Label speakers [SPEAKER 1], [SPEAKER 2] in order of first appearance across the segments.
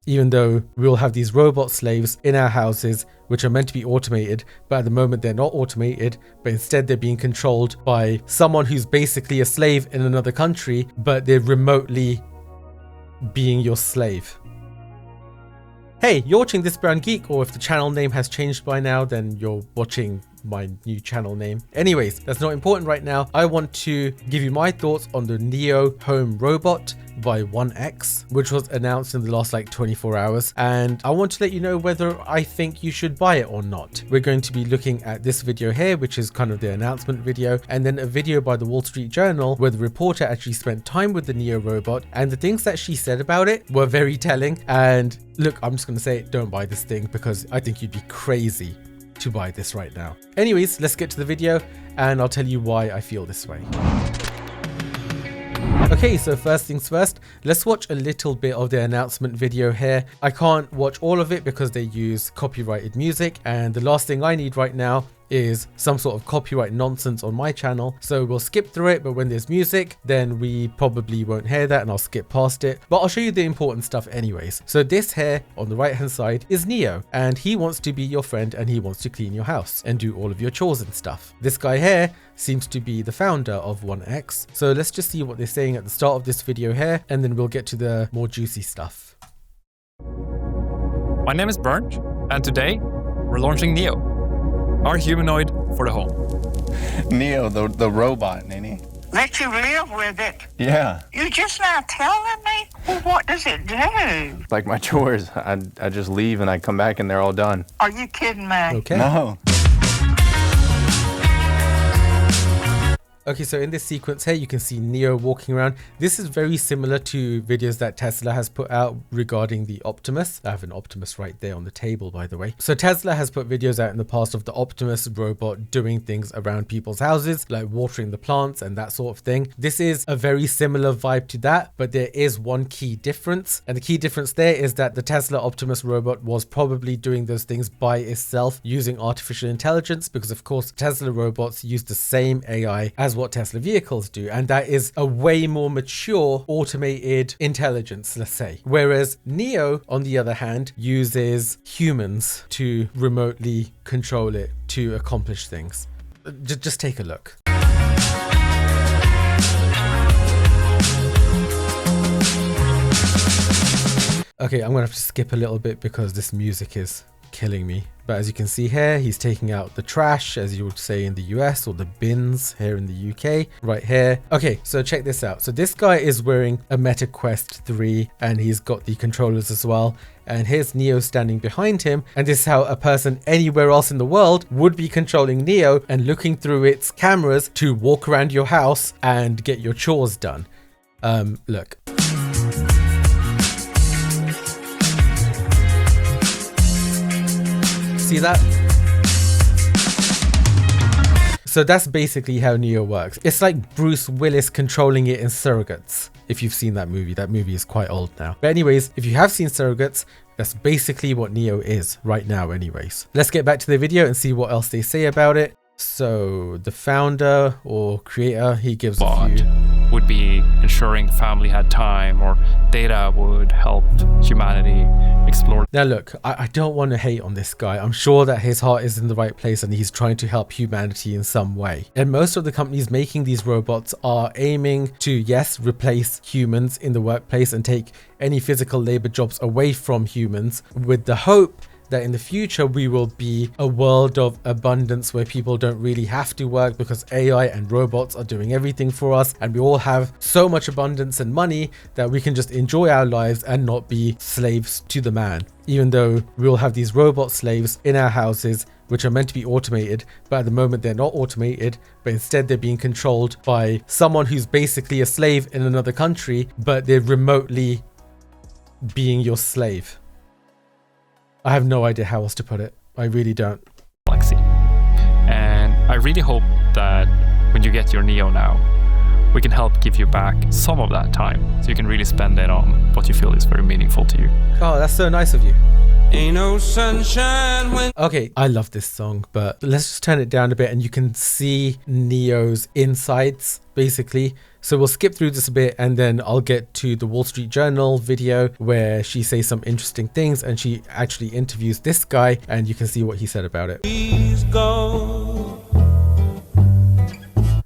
[SPEAKER 1] Even though we'll have these robot slaves in our houses which are meant to be automated, but at the moment they're not automated, but instead they're being controlled by someone who's basically a slave in another country, but they're remotely being your slave. Hey, you're watching This Brown Geek, or if the channel name has changed by now, then you're watching my new channel name. Anyways, that's not important right now. I want to give you my thoughts on the Neo Home Robot by 1X, which was announced in the last like 24 hours. And I want to let you know whether I think you should buy it or not. We're going to be looking at this video here, which is kind of the announcement video, and then a video by the Wall Street Journal where the reporter actually spent time with the Neo robot, and the things that she said about it were very telling. And look, I'm just going to say it, don't buy this thing, because I think you'd be crazy to buy this right now. Anyways, let's get to the video and I'll tell you why I feel this way. Okay, so first things first, let's watch a little bit of the announcement video here. I can't watch all of it because they use copyrighted music, and the last thing I need right now is some sort of copyright nonsense on my channel. So we'll skip through it, but when there's music, then we probably won't hear that and I'll skip past it. But I'll show you the important stuff anyways. So this here on the right hand side is Neo, and he wants to be your friend and he wants to clean your house and do all of your chores and stuff. This guy here seems to be the founder of 1X. So let's just see what they're saying at the start of this video here, and then we'll get to the more juicy stuff.
[SPEAKER 2] My name is Bernd, and today we're launching Neo, our humanoid for the home.
[SPEAKER 3] Neo, the robot, ain't he?
[SPEAKER 4] Let you live with it.
[SPEAKER 3] Yeah.
[SPEAKER 4] You're just not telling me? Well, what does it do?
[SPEAKER 3] Like my chores. I just leave and I come back and they're all done.
[SPEAKER 4] Are you kidding me?
[SPEAKER 1] Okay.
[SPEAKER 3] No.
[SPEAKER 1] Okay, so in this sequence here, you can see Neo walking around. This is very similar to videos that Tesla has put out regarding the Optimus. I have an Optimus right there on the table, by the way. So Tesla has put videos out in the past of the Optimus robot doing things around people's houses, like watering the plants and that sort of thing. This is a very similar vibe to that, but there is one key difference. And the key difference there is that the Tesla Optimus robot was probably doing those things by itself using artificial intelligence, because of course Tesla robots use the same AI as what Tesla vehicles do, and that is a way more mature automated intelligence, let's say. Whereas Neo, on the other hand, uses humans to remotely control it to accomplish things. Just take a look. Okay, I'm gonna have to skip a little bit because this music is killing me. But as you can see here, he's taking out the trash, as you would say in the US, or the bins here in the UK, right here. Okay, so check this out. So this guy is wearing a Meta Quest 3 and he's got the controllers as well. And here's Neo standing behind him. And this is how a person anywhere else in the world would be controlling Neo and looking through its cameras to walk around your house and get your chores done. Look. See that? So that's basically how Neo works. It's like Bruce Willis controlling it in Surrogates. If you've seen that movie is quite old now. But anyways, if you have seen Surrogates, that's basically what Neo is right now anyways. Let's get back to the video and see what else they say about it. So the founder or creator, he gives a few.
[SPEAKER 2] Would be ensuring family had time, or data would help humanity explore.
[SPEAKER 1] Now look, I don't want to hate on this guy. I'm sure that his heart is in the right place and he's trying to help humanity in some way. And most of the companies making these robots are aiming to, yes, replace humans in the workplace and take any physical labor jobs away from humans, with the hope that in the future we will be a world of abundance where people don't really have to work because AI and robots are doing everything for us, and we all have so much abundance and money that we can just enjoy our lives and not be slaves to the man. Even though we'll have these robot slaves in our houses which are meant to be automated, but at the moment they're not automated, but instead they're being controlled by someone who's basically a slave in another country, but they're remotely being your slave. I have no idea how else to put it. I really don't.
[SPEAKER 2] Galaxy. And I really hope that when you get your Neo now, we can help give you back some of that time, so you can really spend it on what you feel is very meaningful to you.
[SPEAKER 1] Oh, that's so nice of you.
[SPEAKER 5] Ain't no sunshine when...
[SPEAKER 1] Okay, I love this song, but let's just turn it down a bit and you can see Neo's insides, basically. So we'll skip through this a bit and then I'll get to the Wall Street Journal video where she says some interesting things and she actually interviews this guy and you can see what he said about it.
[SPEAKER 5] Please go.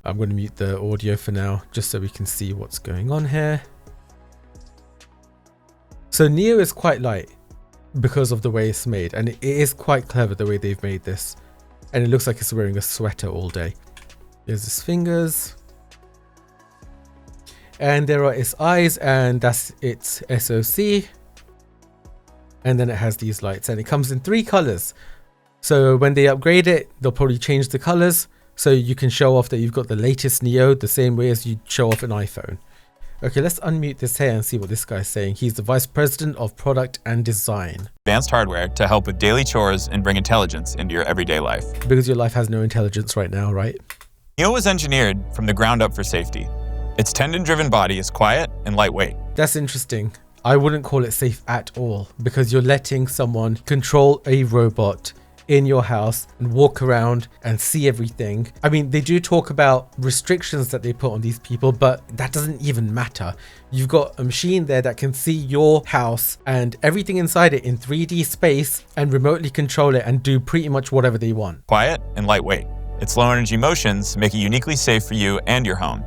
[SPEAKER 1] I'm going to mute the audio for now just so we can see what's going on here. So Neo is quite light because of the way it's made, and it is quite clever the way they've made this, and it looks like it's wearing a sweater all day. There's his fingers and there are its eyes, and that's its SoC, and then it has these lights and it comes in 3 colors. So when they upgrade it, they'll probably change the colors so you can show off that you've got the latest Neo the same way as you show off an iPhone. Okay, let's unmute this here and see what this guy's saying. He's the Vice President of Product and Design.
[SPEAKER 6] Advanced hardware to help with daily chores and bring intelligence into your everyday life.
[SPEAKER 1] Because your life has no intelligence right now, right?
[SPEAKER 6] Neo was engineered from the ground up for safety. Its tendon-driven body is quiet and lightweight.
[SPEAKER 1] That's interesting. I wouldn't call it safe at all because you're letting someone control a robot in your house and walk around and see everything. I mean, they do talk about restrictions that they put on these people, but that doesn't even matter. You've got a machine there that can see your house and everything inside it in 3D space and remotely control it and do pretty much whatever they want.
[SPEAKER 6] Quiet and lightweight. Its low energy motions make it uniquely safe for you and your home.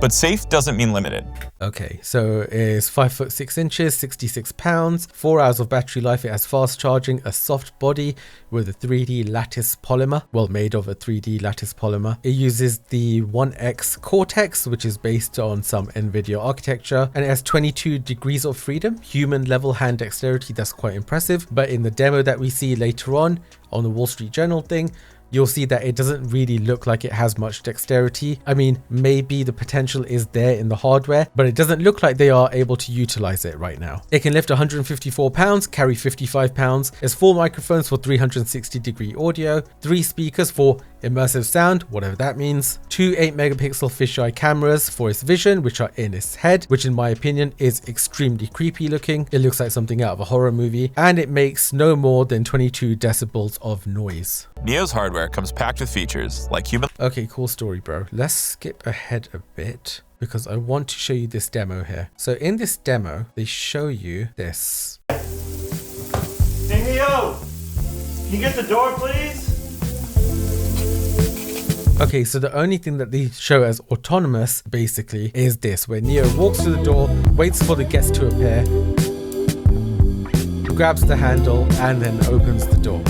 [SPEAKER 6] But safe doesn't mean limited.
[SPEAKER 1] Okay, so it's 5'6", 66 pounds, 4 hours of battery life. It has fast charging, a soft body with a 3D lattice polymer, well, made of a 3D lattice polymer. It uses the 1X Cortex, which is based on some NVIDIA architecture, and it has 22 degrees of freedom, human level hand dexterity. That's quite impressive. But in the demo that we see later on the Wall Street Journal thing, you'll see that it doesn't really look like it has much dexterity. I mean, maybe the potential is there in the hardware, but it doesn't look like they are able to utilize it right now. It can lift 154 pounds, carry 55 pounds. There's 4 microphones for 360-degree audio, 3 speakers for immersive sound, whatever that means, 2 8-megapixel fisheye cameras for its vision, which are in its head, which in my opinion is extremely creepy looking. It looks like something out of a horror movie, and it makes no more than 22 decibels of noise.
[SPEAKER 6] Neo's hardware comes packed with features like human...
[SPEAKER 1] Okay, cool story, bro. Let's skip ahead a bit because I want to show you this demo here. So in this demo, they show you this.
[SPEAKER 7] Hey, Neo! Can you get the door, please?
[SPEAKER 1] Okay, so the only thing that they show as autonomous, basically, is this, where Neo walks to the door, waits for the guest to appear, grabs the handle, and then opens the door.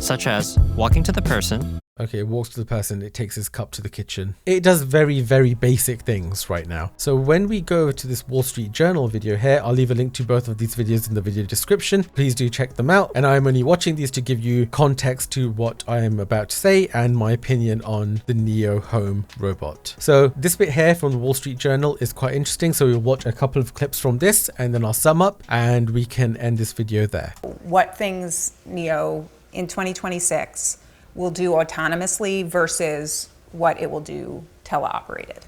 [SPEAKER 8] Such as walking to the person.
[SPEAKER 1] Okay, it walks to the person, it takes his cup to the kitchen. It does very, very basic things right now. So when we go over to this Wall Street Journal video here, I'll leave a link to both of these videos in the video description. Please do check them out. And I'm only watching these to give you context to what I am about to say and my opinion on the Neo Home robot. So this bit here from the Wall Street Journal is quite interesting. So we'll watch a couple of clips from this and then I'll sum up and we can end this video there.
[SPEAKER 9] What things Neo in 2026 will do autonomously versus what it will do teleoperated.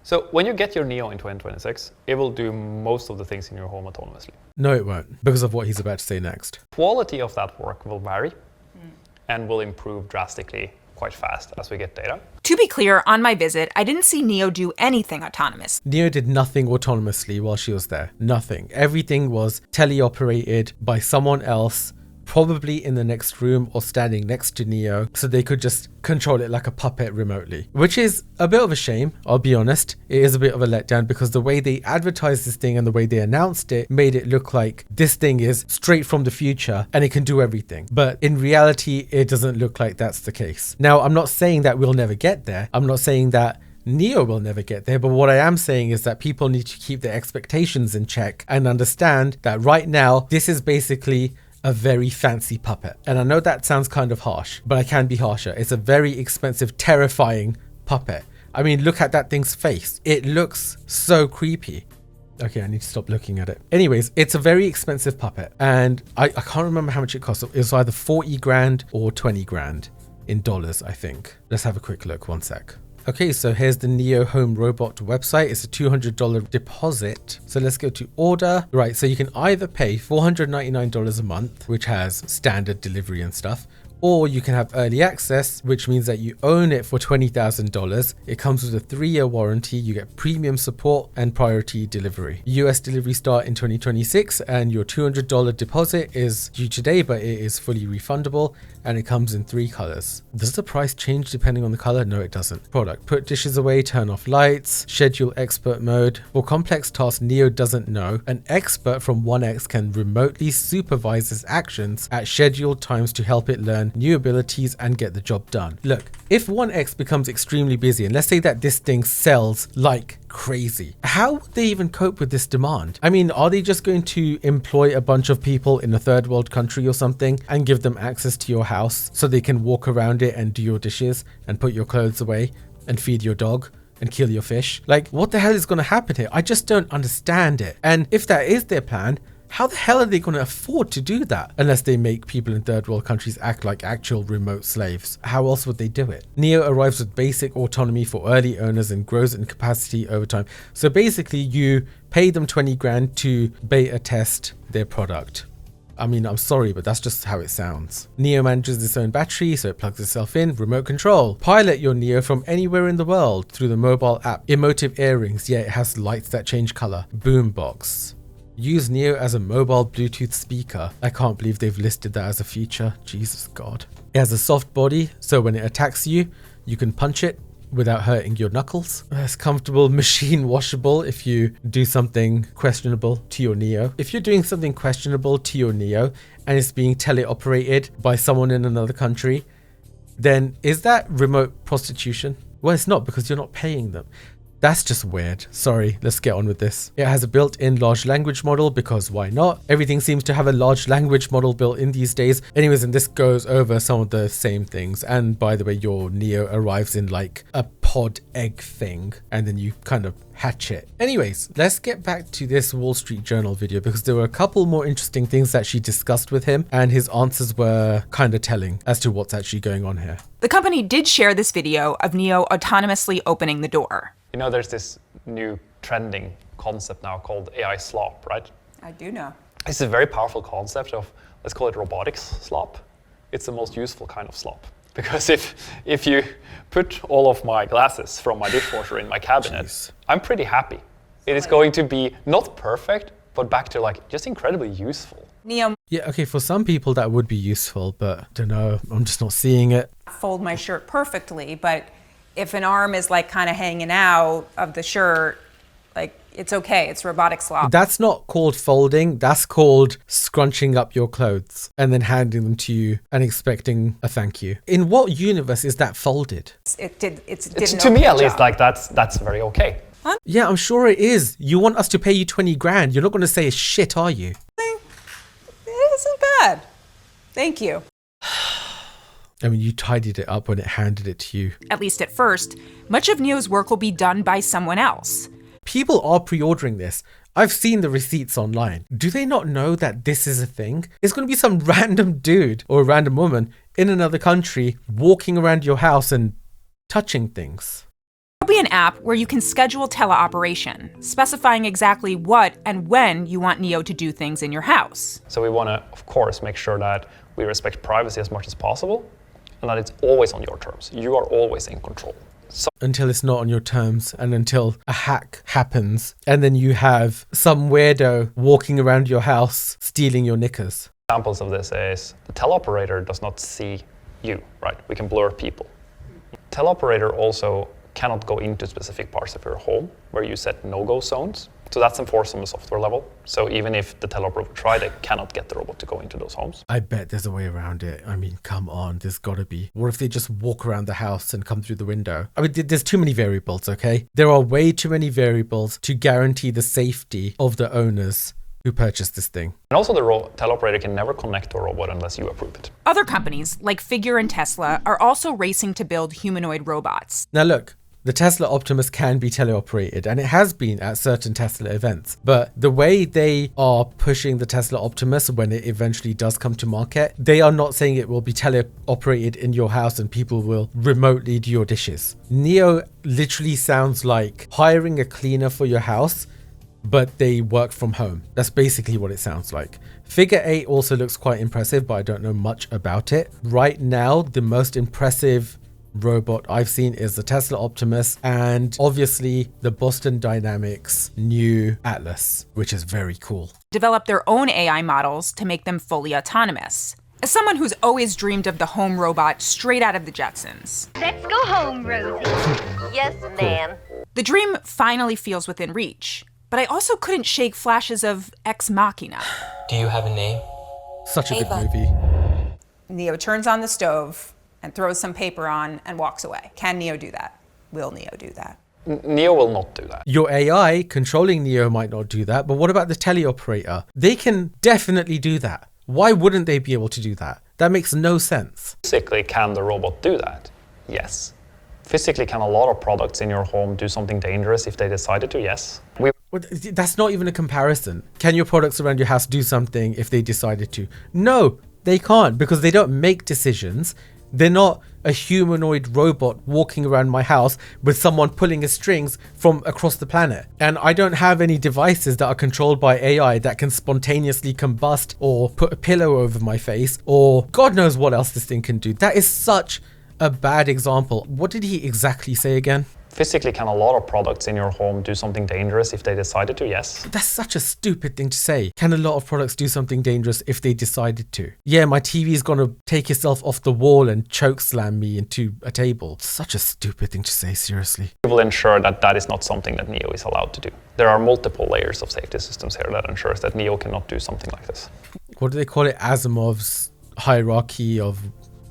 [SPEAKER 10] So when you get your Neo in 2026, it will do most of the things in your home autonomously.
[SPEAKER 1] No, it won't, because of what he's about to say next.
[SPEAKER 10] Quality of that work will vary and will improve drastically quite fast as we get data.
[SPEAKER 9] To be clear, on my visit, I didn't see Neo do anything autonomous.
[SPEAKER 1] Neo did nothing autonomously while she was there. Nothing. Everything was teleoperated by someone else, probably in the next room or standing next to Neo, so they could just control it like a puppet remotely, which is a bit of a shame. I'll be honest, it is a bit of a letdown because the way they advertised this thing and the way they announced it made it look like this thing is straight from the future and it can do everything, but in reality it doesn't look like that's the case. Now, I'm not saying that we'll never get there. I'm not saying that Neo will never get there, but what I am saying is that people need to keep their expectations in check and understand that right now this is basically a very fancy puppet. And I know that sounds kind of harsh, but I can be harsher. It's a very expensive, terrifying puppet. I mean, look at that thing's face. It looks so creepy. Okay, I need to stop looking at it. Anyways, it's a very expensive puppet. And I can't remember how much it cost. It was either 40 grand or 20 grand in dollars, I think. Let's have a quick look, one sec. Okay, so here's the Neo Home Robot website. It's a $200 deposit. So let's go to order. Right, so you can either pay $499 a month, which has standard delivery and stuff, or you can have early access, which means that you own it for $20,000. It comes with a 3-year warranty. You get premium support and priority delivery. US delivery start in 2026, and your $200 deposit is due today, but it is fully refundable, and it comes in 3 colors. Does the price change depending on the color? No, it doesn't. Product: put dishes away, turn off lights, schedule expert mode. For complex tasks Neo doesn't know, an expert from 1X can remotely supervise its actions at scheduled times to help it learn new abilities and get the job done. Look, if 1X becomes extremely busy, and let's say that this thing sells like crazy, how would they even cope with this demand? I mean, are they just going to employ a bunch of people in a third world country or something and give them access to your house so they can walk around it and do your dishes and put your clothes away and feed your dog and kill your fish? Like, what the hell is going to happen here? I just don't understand it. And if that is their plan, how the hell are they going to afford to do that unless they make people in third world countries act like actual remote slaves? How else would they do it? Neo arrives with basic autonomy for early owners and grows in capacity over time. So basically you pay them 20 grand to beta test their product. I mean, I'm sorry, but that's just how it sounds. Neo manages its own battery, so it plugs itself in. Remote control. Pilot your Neo from anywhere in the world through the mobile app. Emotive earrings. Yeah, it has lights that change color. Boombox. Use Neo as a mobile Bluetooth speaker. I can't believe they've listed that as a feature. Jesus God. It has a soft body, so when it attacks you, you can punch it without hurting your knuckles. It's comfortable, machine washable if you do something questionable to your Neo. If you're doing something questionable to your Neo and it's being teleoperated by someone in another country, then is that remote prostitution? Well, it's not, because you're not paying them. That's just weird. Sorry, let's get on with this. It has a built-in large language model, because why not? Everything seems to have a large language model built in these days. Anyways, and this goes over some of the same things. And by the way, your Neo arrives in like a pod egg thing, and then you kind of hatch it. Anyways, let's get back to this Wall Street Journal video, because there were a couple more interesting things that she discussed with him, and his answers were kind of telling as to what's actually going on here.
[SPEAKER 11] The company did share this video of Neo autonomously opening the door.
[SPEAKER 10] You know, there's this new trending concept now called AI slop, right?
[SPEAKER 9] I do know.
[SPEAKER 10] It's a very powerful concept of, let's call it robotics slop. It's the most useful kind of slop. Because if you put all of my glasses from my dishwasher in my cabinet, I'm pretty happy. It is going to be not perfect, but back to like just incredibly useful.
[SPEAKER 9] Neo.
[SPEAKER 1] Yeah, okay, for some people that would be useful, but I don't know, I'm just not seeing it.
[SPEAKER 9] Fold my shirt perfectly, but if an arm is like kind of hanging out of the shirt, like it's okay, it's robotic slop.
[SPEAKER 1] That's not called folding, that's called scrunching up your clothes and then handing them to you and expecting a thank you. In what universe is that folded?
[SPEAKER 9] It's
[SPEAKER 10] to me at least, like that's very okay.
[SPEAKER 9] Huh?
[SPEAKER 1] Yeah, I'm sure it is. You want us to pay you 20 grand. You're not going to say shit, are you?
[SPEAKER 9] It isn't bad. Thank you.
[SPEAKER 1] I mean, you tidied it up when it handed it to you.
[SPEAKER 11] At least at first, much of Neo's work will be done by someone else.
[SPEAKER 1] People are pre-ordering this. I've seen the receipts online. Do they not know that this is a thing? It's going to be some random dude or random woman in another country walking around your house and touching things.
[SPEAKER 11] There'll be an app where you can schedule teleoperation, specifying exactly what and when you want Neo to do things in your house.
[SPEAKER 10] So we want to, of course, make sure that we respect privacy as much as possible, and that it's always on your terms. You are always in control.
[SPEAKER 1] Until it's not on your terms, and until a hack happens, and then you have some weirdo walking around your house stealing your knickers.
[SPEAKER 10] Examples of this is the teleoperator does not see you, right? We can blur people. Teleoperator also cannot go into specific parts of your home where you set no-go zones. So that's enforced on the software level. So even if the teleoperator would try, they cannot get the robot to go into those homes.
[SPEAKER 1] I bet there's a way around it. I mean, come on, there's gotta be. What if they just walk around the house and come through the window? I mean, there's too many variables, okay? There are way too many variables to guarantee the safety of the owners who purchased this thing.
[SPEAKER 10] And also the teleoperator can never connect to a robot unless you approve it.
[SPEAKER 11] Other companies, like Figure and Tesla, are also racing to build humanoid robots.
[SPEAKER 1] Now look, The Tesla Optimus can be teleoperated, and it has been at certain Tesla events. But the way they are pushing the Tesla Optimus when it eventually does come to market, they are not saying it will be teleoperated in your house and people will remotely do your dishes. Neo literally sounds like hiring a cleaner for your house, but they work from home. That's basically what it sounds like. Figure 8 also looks quite impressive, but I don't know much about it. Right now, the most impressive robot I've seen is the Tesla Optimus and obviously the Boston Dynamics new Atlas, which is very cool.
[SPEAKER 11] Develop their own AI models to make them fully autonomous. As someone who's always dreamed of the home robot straight out of the Jetsons.
[SPEAKER 12] Let's go home, Rosie. Yes, ma'am.
[SPEAKER 11] The dream finally feels within reach, but I also couldn't shake flashes of Ex Machina.
[SPEAKER 13] Do you have a name?
[SPEAKER 1] Such a good movie.
[SPEAKER 9] Neo turns on the stove and throws some paper on and walks away. Can Neo do that? Will Neo do that?
[SPEAKER 10] Neo will not do that.
[SPEAKER 1] Your AI controlling Neo might not do that, but what about the teleoperator? They can definitely do that. Why wouldn't they be able to do that? That makes no sense.
[SPEAKER 10] Physically, can the robot do that? Yes. Physically, can a lot of products in your home do something dangerous if they decided to? Yes.
[SPEAKER 1] That's not even a comparison. Can your products around your house do something if they decided to? No, they can't, because they don't make decisions. They're not a humanoid robot walking around my house with someone pulling his strings from across the planet. And I don't have any devices that are controlled by AI that can spontaneously combust or put a pillow over my face or God knows what else this thing can do. That is such a bad example. What did he exactly say again?
[SPEAKER 10] Physically, can a lot of products in your home do something dangerous if they decided to? Yes.
[SPEAKER 1] That's such a stupid thing to say. Can a lot of products do something dangerous if they decided to? Yeah, my TV's gonna take itself off the wall and choke slam me into a table. Such a stupid thing to say, seriously.
[SPEAKER 10] We will ensure that that is not something that Neo is allowed to do. There are multiple layers of safety systems here that ensures that Neo cannot do something like this.
[SPEAKER 1] What do they call it? Asimov's hierarchy of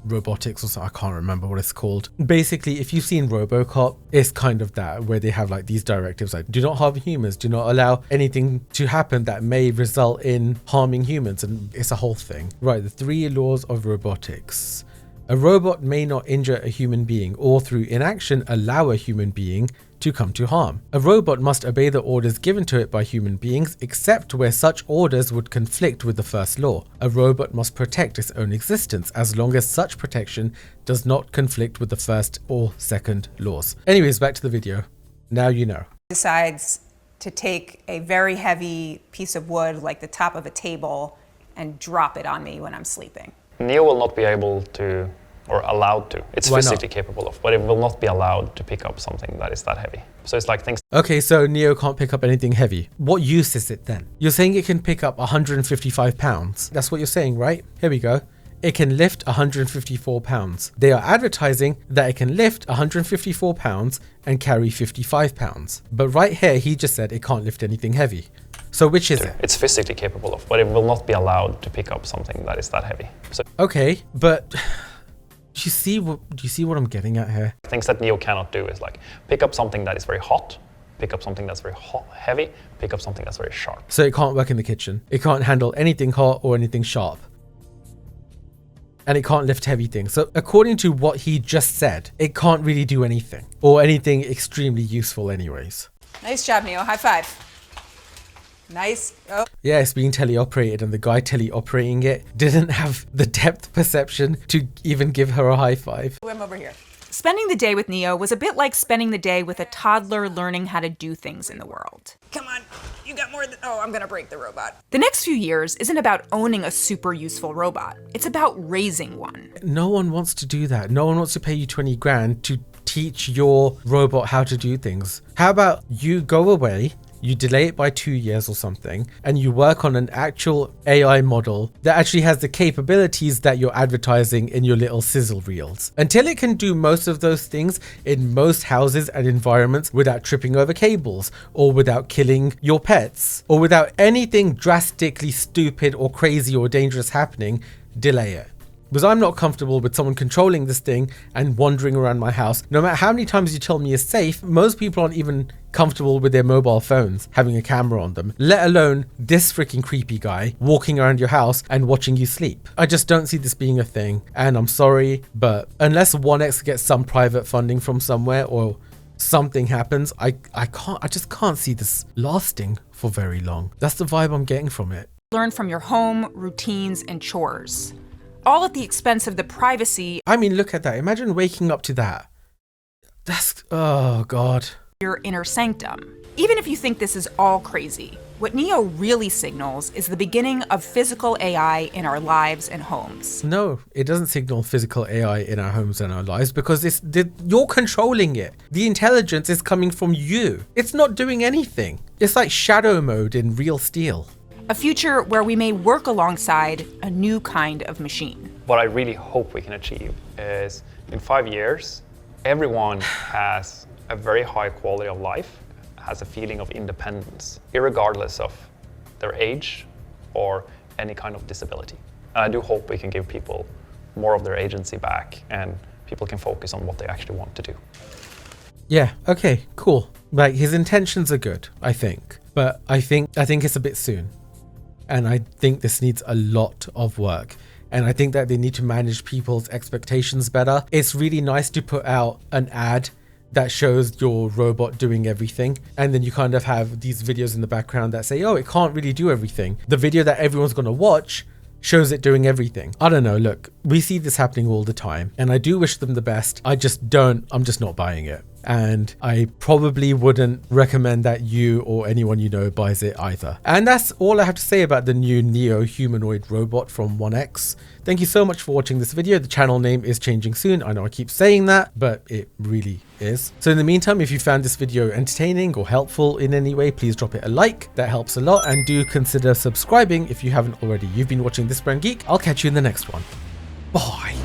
[SPEAKER 1] robotics or something. I can't remember what it's called. Basically, if you've seen RoboCop, it's kind of that, where they have like these directives like do not harm humans, do not allow anything to happen that may result in harming humans, and it's a whole thing. Right, the 3 laws of robotics. A robot may not injure a human being or through inaction allow a human being to come to harm. A robot must obey the orders given to it by human beings, except where such orders would conflict with the first law. A robot must protect its own existence as long as such protection does not conflict with the first or second laws. Anyways, back to the video. Now you know.
[SPEAKER 9] Decides to take a very heavy piece of wood, like the top of a table, and drop it on me when I'm sleeping.
[SPEAKER 10] Neo will not be able to, or allowed to. It's physically capable of, but it will not be allowed to pick up something that is that heavy. So it's like things.
[SPEAKER 1] Okay, so Neo can't pick up anything heavy. What use is it then? You're saying it can pick up 155 pounds. That's what you're saying, right? Here we go. It can lift 154 pounds. They are advertising that it can lift 154 pounds and carry 55 pounds. But right here, he just said it can't lift anything heavy. So which is it?
[SPEAKER 10] It's physically capable of, but it will not be allowed to pick up something that is that heavy. So
[SPEAKER 1] okay, but do you see what I'm getting at here?
[SPEAKER 10] Things that Neo cannot do is like pick up something that is very hot, pick up something that's very heavy, pick up something that's very sharp.
[SPEAKER 1] So it can't work in the kitchen. It can't handle anything hot or anything sharp. And it can't lift heavy things. So according to what he just said, it can't really do anything or anything extremely useful anyways.
[SPEAKER 9] Nice job, Neo. High five. Nice. Oh.
[SPEAKER 1] Yeah, it's being teleoperated, and the guy teleoperating it didn't have the depth perception to even give her a high five.
[SPEAKER 9] I'm over here.
[SPEAKER 11] Spending the day with Neo was a bit like spending the day with a toddler learning how to do things in the world.
[SPEAKER 9] Come on, you got more than, oh, I'm gonna break the robot.
[SPEAKER 11] The next few years isn't about owning a super useful robot. It's about raising one.
[SPEAKER 1] No one wants to do that. No one wants to pay you 20 grand to teach your robot how to do things. How about you go away, you delay it by 2 years or something, and you work on an actual AI model that actually has the capabilities that you're advertising in your little sizzle reels. Until it can do most of those things in most houses and environments without tripping over cables, or without killing your pets, or without anything drastically stupid or crazy or dangerous happening, delay it. Because I'm not comfortable with someone controlling this thing and wandering around my house. No matter how many times you tell me it's safe, most people aren't even comfortable with their mobile phones having a camera on them, let alone this freaking creepy guy walking around your house and watching you sleep. I just don't see this being a thing, and I'm sorry, but unless 1X gets some private funding from somewhere or something happens, I just can't see this lasting for very long. That's the vibe I'm getting from it.
[SPEAKER 11] Learn from your home, routines, and chores, all at the expense of the privacy.
[SPEAKER 1] I mean, look at that. Imagine waking up to that. That's, oh God.
[SPEAKER 11] Your inner sanctum. Even if you think this is all crazy, what Neo really signals is the beginning of physical AI in our lives and homes.
[SPEAKER 1] No, it doesn't signal physical AI in our homes and our lives because you're controlling it. The intelligence is coming from you. It's not doing anything. It's like shadow mode in Real Steel.
[SPEAKER 11] A future where we may work alongside a new kind of machine.
[SPEAKER 10] What I really hope we can achieve is in 5 years, everyone has a very high quality of life, has a feeling of independence, irregardless of their age or any kind of disability. And I do hope we can give people more of their agency back and people can focus on what they actually want to do.
[SPEAKER 1] Yeah, okay, cool. Like, his intentions are good, I think. But I think it's a bit soon. And I think this needs a lot of work. And I think that they need to manage people's expectations better. It's really nice to put out an ad that shows your robot doing everything. And then you kind of have these videos in the background that say, oh, it can't really do everything. The video that everyone's going to watch shows it doing everything. I don't know. Look, we see this happening all the time. And I do wish them the best. I'm just not buying it. And I probably wouldn't recommend that you or anyone you know buys it either. And that's all I have to say about the new Neo humanoid robot from 1X. Thank you so much for watching this video. The channel name is changing soon. I know I keep saying that, but it really is. So in the meantime, if you found this video entertaining or helpful in any way, please drop it a like. That helps a lot. And do consider subscribing if you haven't already. You've been watching This Brand Geek. I'll catch you in the next one. Bye.